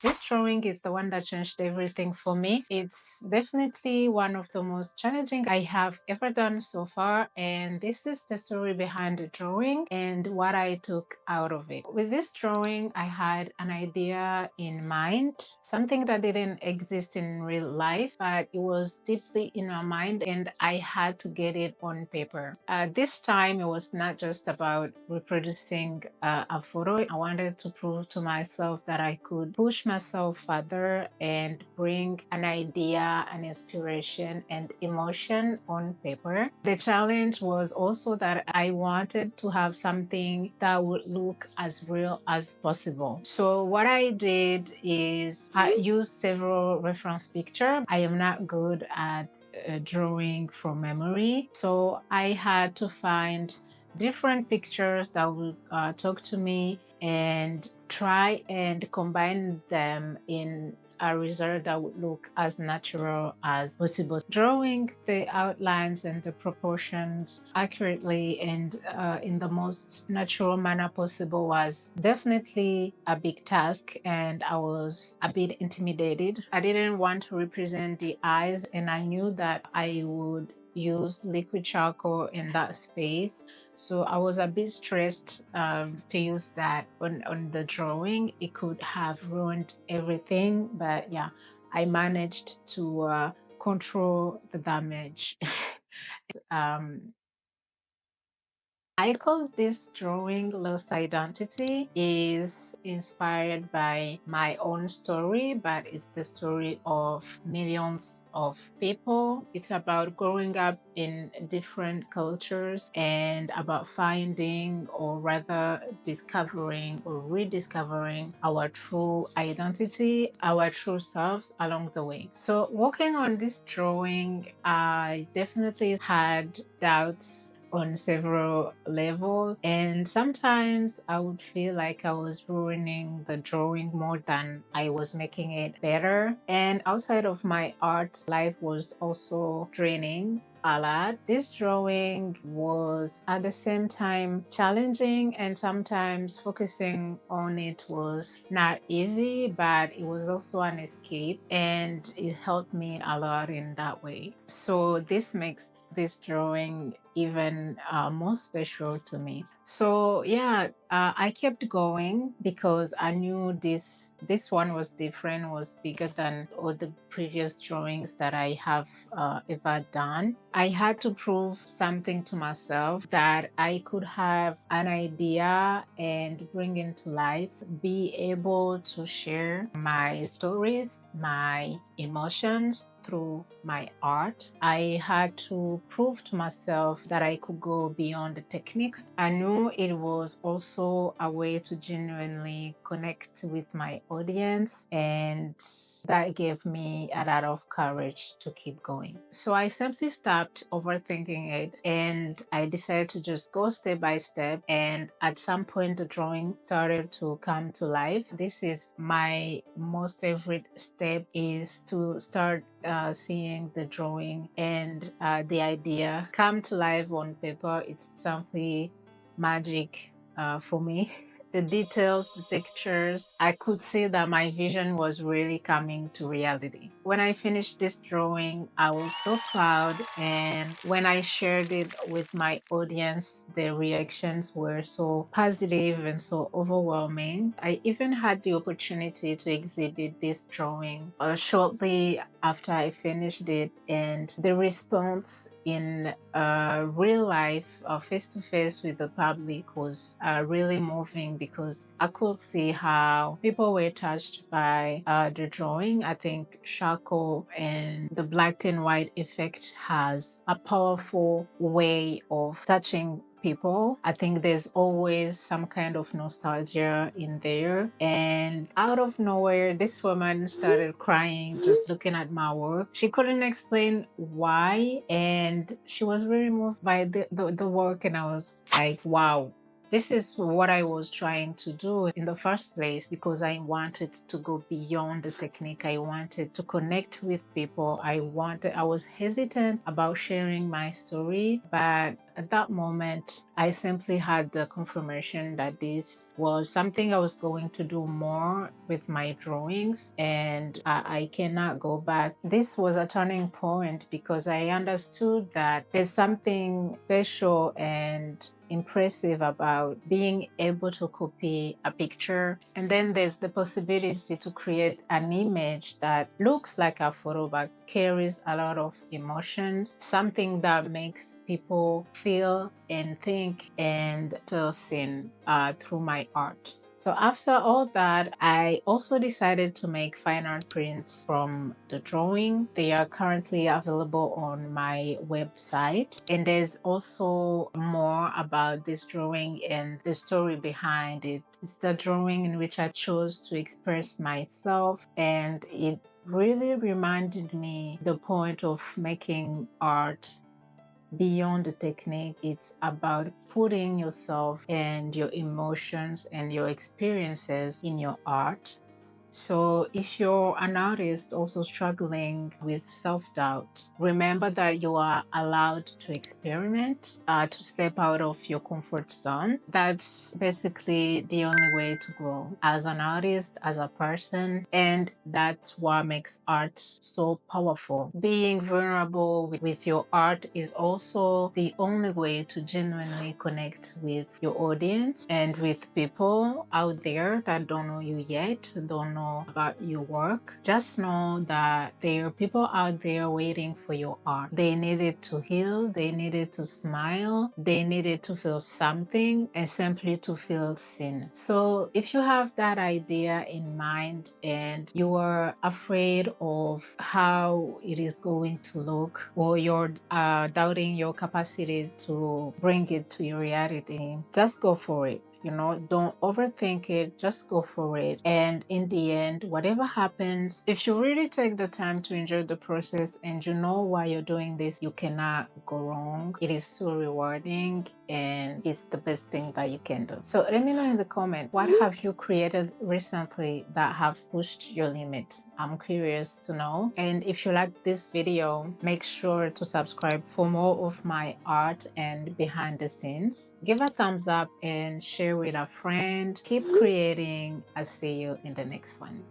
This drawing is the one that changed everything for me. It's definitely one of the most challenging I have ever done so far. And this is the story behind the drawing and what I took out of it. With this drawing, I had an idea in mind, something that didn't exist in real life, but it was deeply in my mind and I had to get it on paper. This time, it was not just about reproducing a photo. I wanted to prove to myself that I could push myself further and bring an idea, an inspiration, and emotion on paper. The challenge was also that I wanted to have something that would look as real as possible. So what I did is I used several reference pictures. I am not good at drawing from memory, so I had to find different pictures that would talk to me and try and combine them in a result that would look as natural as possible. Drawing the outlines and the proportions accurately and in the most natural manner possible was definitely a big task, and I was a bit intimidated. I didn't want to represent the eyes, and I knew that I would use liquid charcoal in that space. So I was a bit stressed to use that on the drawing. It could have ruined everything, but yeah, I managed to control the damage. um, I call this drawing Lost Identity. Is inspired by my own story, but it's the story of millions of people. It's about growing up in different cultures and about finding, or rather discovering or rediscovering, our true identity, our true selves along the way. So working on this drawing, I definitely had doubts on several levels, and sometimes I would feel like I was ruining the drawing more than I was making it better. And outside of my art, life was also draining a lot. This drawing was at the same time challenging, and sometimes focusing on it was not easy, but it was also an escape and it helped me a lot in that way. So this makes this drawing even more special to me. So yeah, I kept going because I knew this one was different, was bigger than all the previous drawings that I have ever done. I had to prove something to myself, that I could have an idea and bring into life, be able to share my stories, my emotions through my art. I had to prove to myself that I could go beyond the techniques. I knew it was also a way to genuinely connect with my audience, and that gave me a lot of courage to keep going. So I simply stopped overthinking it and I decided to just go step by step, and at some point the drawing started to come to life. This is my most favorite step, is to start seeing the drawing and the idea come to life on paper. It's simply magic for me. The details, the textures, I could see that my vision was really coming to reality. When I finished this drawing, I was so proud, and when I shared it with my audience, the reactions were so positive and so overwhelming. I even had the opportunity to exhibit this drawing shortly after I finished it, and the response in real life, face to face with the public, was really moving, because I could see how people were touched by the drawing. I think charcoal and the black and white effect has a powerful way of touching people. I think there's always some kind of nostalgia in there. And out of nowhere, this woman started crying just looking at my work. She couldn't explain why, and she was very moved by the work. And I was like, wow. This is what I was trying to do in the first place, because I wanted to go beyond the technique. I wanted to connect with people. I was hesitant about sharing my story, but at that moment, I simply had the confirmation that this was something I was going to do more with my drawings, and I cannot go back. This was a turning point because I understood that there's something special and impressive about being able to copy a picture, and then there's the possibility to create an image that looks like a photo but carries a lot of emotions, something that makes people feel and think and feel seen through my art. So after all that, I also decided to make fine art prints from the drawing. They are currently available on my website. And there's also more about this drawing and the story behind it. It's the drawing in which I chose to express myself, and it really reminded me the point of making art beyond the technique. It's about putting yourself and your emotions and your experiences in your art. So if you're an artist also struggling with self-doubt, remember that you are allowed to experiment, to step out of your comfort zone. That's basically the only way to grow as an artist, as a person, and that's what makes art so powerful. Being vulnerable with your art is also the only way to genuinely connect with your audience and with people out there that don't know you yet, don't know about your work. Just know that there are people out there waiting for your art. They needed to heal, they needed to smile, they needed to feel something, and simply to feel seen. So if you have that idea in mind and you are afraid of how it is going to look, or you're doubting your capacity to bring it to your reality, just go for it. Don't overthink it, just go for it. And in the end, whatever happens, if you really take the time to enjoy the process and you know why you're doing this, you cannot go wrong. It is so rewarding and it's the best thing that you can do. So let me know in the comment, what have you created recently that have pushed your limits? I'm curious to know. And if you like this video, make sure to subscribe for more of my art and behind the scenes. Give a thumbs up and share with a friend. Keep creating. I'll see you in the next one.